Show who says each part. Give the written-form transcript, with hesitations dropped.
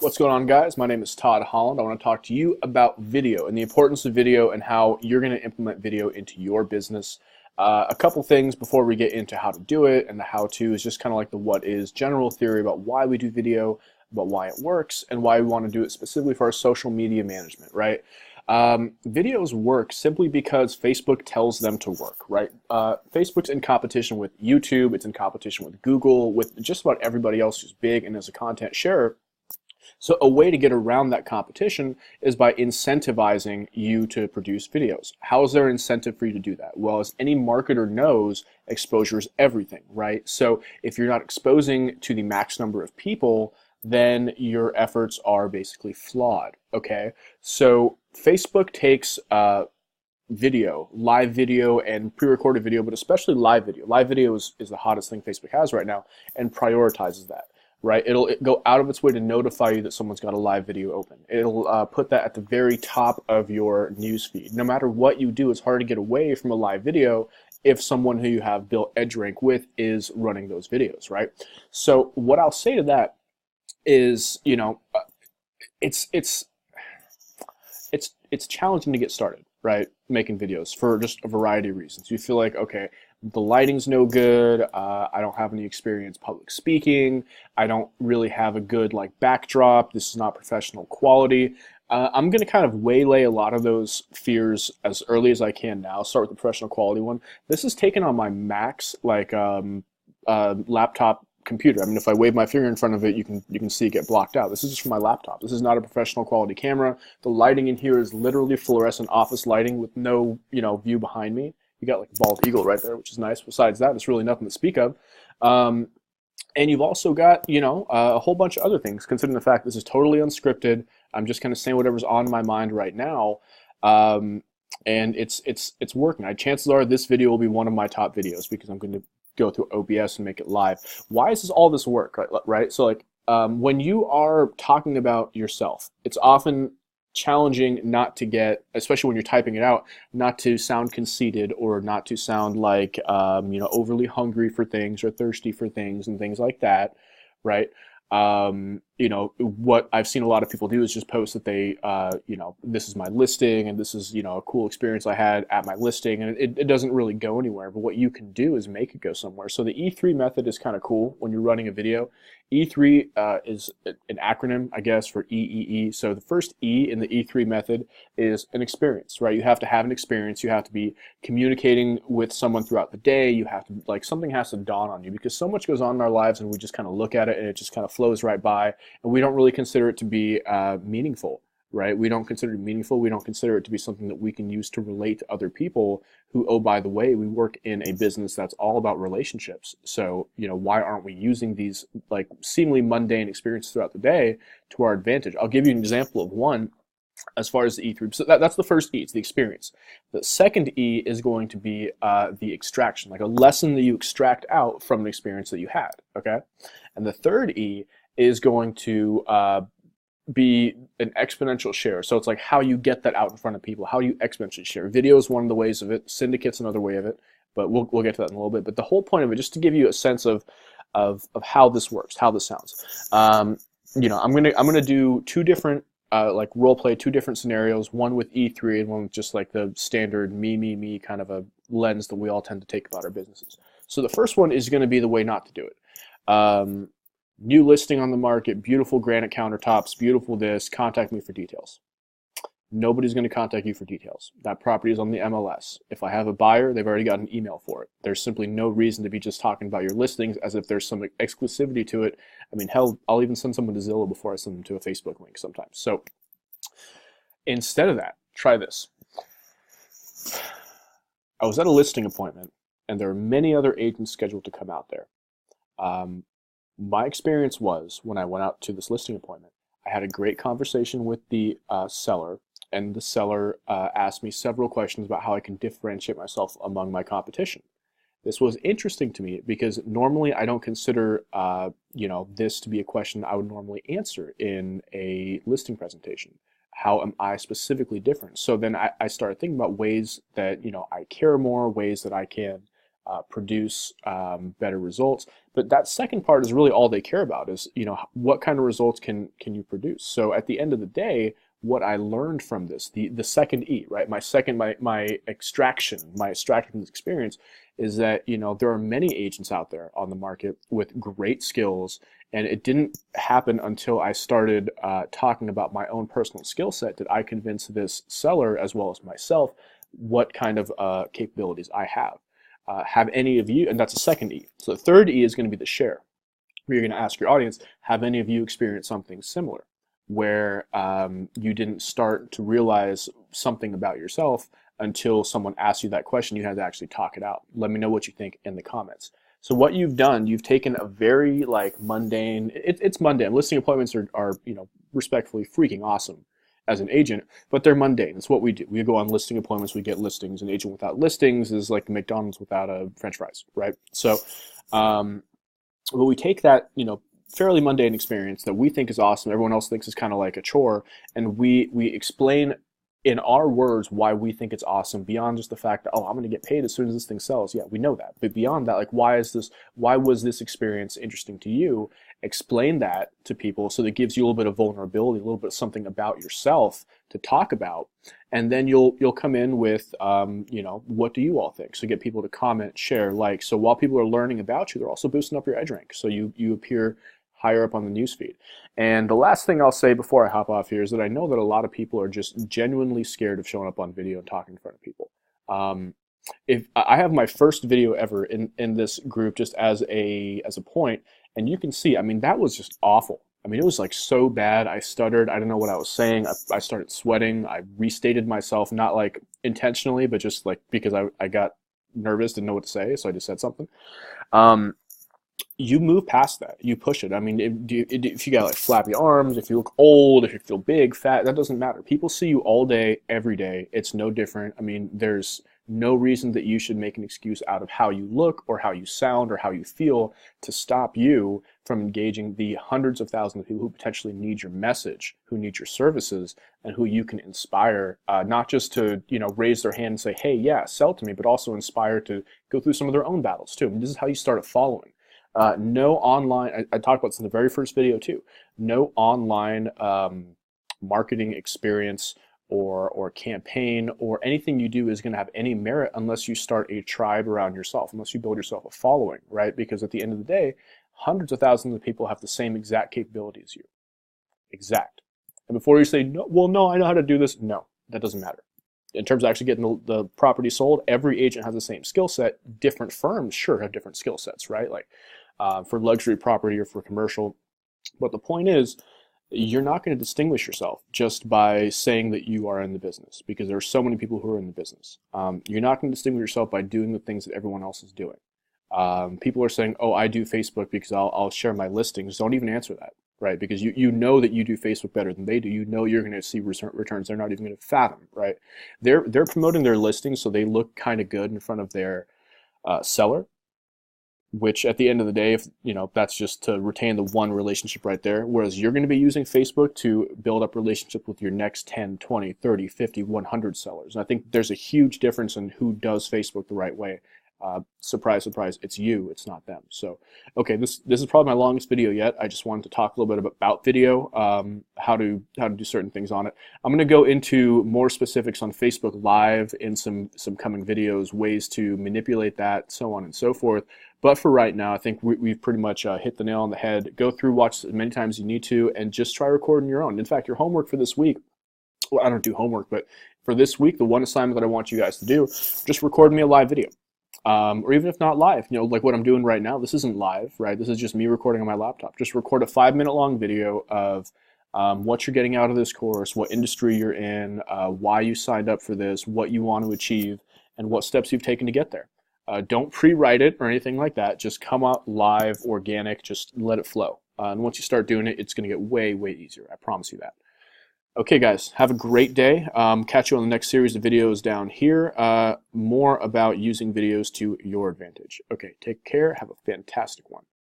Speaker 1: What's going on, guys? My name is Todd Holland. I want to talk to you about video and the importance of video and how you're going to implement video into your business. A couple things before we get into how to do it, and the how-to is just kind of like the what is general theory about why we do video, about why it works, and why we want to do it specifically for our social media management, right? Videos work simply because Facebook tells them to work, right? Facebook's in competition with YouTube, it's in competition with Google, with just about everybody else who's big and is a content sharer. So a way to get around that competition is by incentivizing you to produce videos. How is there an incentive for you to do that? Well, as any marketer knows, exposure is everything, right? So if you're not exposing to the max number of people, then your efforts are basically flawed, okay? So Facebook takes video, live video and pre-recorded video, but especially live video. Live video is the hottest thing Facebook has right now, and prioritizes that. Right, it'll go out of its way to notify you that someone's got a live video open. It'll put that at the very top of your news feed. No matter what you do, it's hard to get away from a live video if someone who you have built EdgeRank with is running those videos, right? So what I'll say to that is, it's challenging to get started, right? Making videos for just a variety of reasons. You feel like, okay, the lighting's no good, I don't have any experience public speaking, I don't really have a good backdrop, this is not professional quality. I'm going to kind of waylay a lot of those fears as early as I can now. Start with the professional quality one. This is taken on my Mac's laptop computer. I mean, if I wave my finger in front of it, you can see it get blocked out. This is just from my laptop. This is not a professional quality camera. The lighting in here is literally fluorescent office lighting with no view behind me. You got like a bald eagle right there, which is nice. Besides that, it's really nothing to speak of. And you've also got, a whole bunch of other things, considering the fact this is totally unscripted. I'm just kind of saying whatever's on my mind right now. And it's working. Chances are this video will be one of my top videos because I'm going to go through OBS and make it live. Why does all this work, right? So when you are talking about yourself, it's often challenging not to get, especially when you're typing it out, not to sound conceited or not to sound like overly hungry for things or thirsty for things and things like that, right? What I've seen a lot of people do is just post that they, this is my listing and this is, a cool experience I had at my listing, and it doesn't really go anywhere. But what you can do is make it go somewhere. So the E3 method is kind of cool when you're running a video. E3 is an acronym, I guess, for EEE. So the first E in the E3 method is an experience, right? You have to have an experience. You have to be communicating with someone throughout the day. You have to, something has to dawn on you because so much goes on in our lives and we just kind of look at it and it just kind of flows right by, and we don't really consider it to be meaningful, right? We don't consider it meaningful. We don't consider it to be something that we can use to relate to other people who, oh, by the way, we work in a business that's all about relationships. So, why aren't we using these seemingly mundane experiences throughout the day to our advantage? I'll give you an example of one as far as the E3. So that's the first E, it's the experience. The second E is going to be the extraction, like a lesson that you extract out from an experience that you had, okay? And the third E is going to be an exponential share. So it's like how you get that out in front of people, how you exponentially share. Video is one of the ways of it. Syndicate's another way of it, but we'll get to that in a little bit. But the whole point of it, just to give you a sense of how this works, how this sounds. I'm gonna do two different role play, two different scenarios, one with E3 and one with just the standard me kind of a lens that we all tend to take about our businesses. So the first one is going to be the way not to do it. New listing on the market, beautiful granite countertops, beautiful this, contact me for details. Nobody's going to contact you for details. That property is on the MLS. If I have a buyer, they've already got an email for it. There's simply no reason to be just talking about your listings as if there's some exclusivity to it. I mean, hell, I'll even send someone to Zillow before I send them to a Facebook link sometimes. So instead of that, try this. I was at a listing appointment, and there are many other agents scheduled to come out there. My experience was, when I went out to this listing appointment, I had a great conversation with the seller, and the seller asked me several questions about how I can differentiate myself among my competition. This was interesting to me because normally I don't consider this to be a question I would normally answer in a listing presentation. How am I specifically different? So then I started thinking about ways that I care more, ways that I can produce better results. But that second part is really all they care about is, what kind of results can you produce? So at the end of the day, what I learned from this, the second E, right? My extraction from this experience is that, there are many agents out there on the market with great skills, and it didn't happen until I started talking about my own personal skill set that I convinced this seller as well as myself what kind of capabilities I have. Have any of you, and that's the second E. So the third E is going to be the share, where you're going to ask your audience, have any of you experienced something similar, where you didn't start to realize something about yourself until someone asked you that question. You had to actually talk it out. Let me know what you think in the comments. So what you've done, you've taken a very mundane, it's mundane. Listing appointments are respectfully freaking awesome as an agent, but they're mundane. It's what we do. We go on listing appointments, we get listings. An agent without listings is like McDonald's without a French fries, right? So, but we take that, fairly mundane experience that we think is awesome, everyone else thinks is kind of like a chore, and we explain in our words why we think it's awesome, beyond just the fact that, oh, I'm going to get paid as soon as this thing sells. Yeah, we know that. But beyond that, why was this experience interesting to you? Explain that to people so that it gives you a little bit of vulnerability, a little bit of something about yourself to talk about. And then you'll come in with, what do you all think? So get people to comment, share, like. So while people are learning about you, they're also boosting up your edge rank. So you appear higher up on the newsfeed. And the last thing I'll say before I hop off here is that I know that a lot of people are just genuinely scared of showing up on video and talking in front of people. If I have my first video ever in this group just as a point, and you can see, that was just awful. It was so bad. I stuttered. I didn't know what I was saying. I started sweating. I restated myself, not intentionally, but just because I got nervous, didn't know what to say, so I just said something. You move past that. You push it. If you got flappy arms, if you look old, if you feel big, fat, that doesn't matter. People see you all day, every day. It's no different. There's no reason that you should make an excuse out of how you look or how you sound or how you feel to stop you from engaging the hundreds of thousands of people who potentially need your message, who need your services, and who you can inspire, not just to raise their hand and say, hey, yeah, sell to me, but also inspire to go through some of their own battles too. This is how you start a following. No online, I talked about this in the very first video too, no online marketing experience or campaign or anything you do is going to have any merit unless you start a tribe around yourself, unless you build yourself a following, right? Because at the end of the day, hundreds of thousands of people have the same exact capability as you. Exact. And before you say, no, well, no, I know how to do this. No, that doesn't matter. In terms of actually getting the property sold, every agent has the same skill set. Different firms sure have different skill sets, right? For luxury property or for commercial. But the point is, you're not going to distinguish yourself just by saying that you are in the business, because there are so many people who are in the business. You're not going to distinguish yourself by doing the things that everyone else is doing. People are saying, oh, I do Facebook because I'll share my listings. Don't even answer that, right? Because you know that you do Facebook better than they do. You know you're going to see returns they're not even going to fathom, right? They're promoting their listings so they look kind of good in front of their seller, which at the end of the day, if that's just to retain the one relationship right there. Whereas you're going to be using Facebook to build up relationships with your next 10, 20, 30, 50, 100 sellers. And I think there's a huge difference in who does Facebook the right way. Surprise, surprise, it's you, it's not them. So, okay, this is probably my longest video yet. I just wanted to talk a little bit about video, how to do certain things on it. I'm going to go into more specifics on Facebook Live in some coming videos, ways to manipulate that, so on and so forth. But for right now, I think we've pretty much hit the nail on the head. Go through, watch as many times as you need to, and just try recording your own. In fact, your homework for this week, well, I don't do homework, but for this week, the one assignment that I want you guys to do, just record me a live video. Or even if not live, like what I'm doing right now, this isn't live, right? This is just me recording on my laptop. Just record a 5-minute long video of what you're getting out of this course, what industry you're in, why you signed up for this, what you want to achieve, and what steps you've taken to get there. Don't pre-write it or anything like that. Just come out live, organic, just let it flow. And once you start doing it, it's going to get way, way easier. I promise you that. Okay, guys, have a great day. Catch you on the next series of videos down here. More about using videos to your advantage. Okay, take care. Have a fantastic one.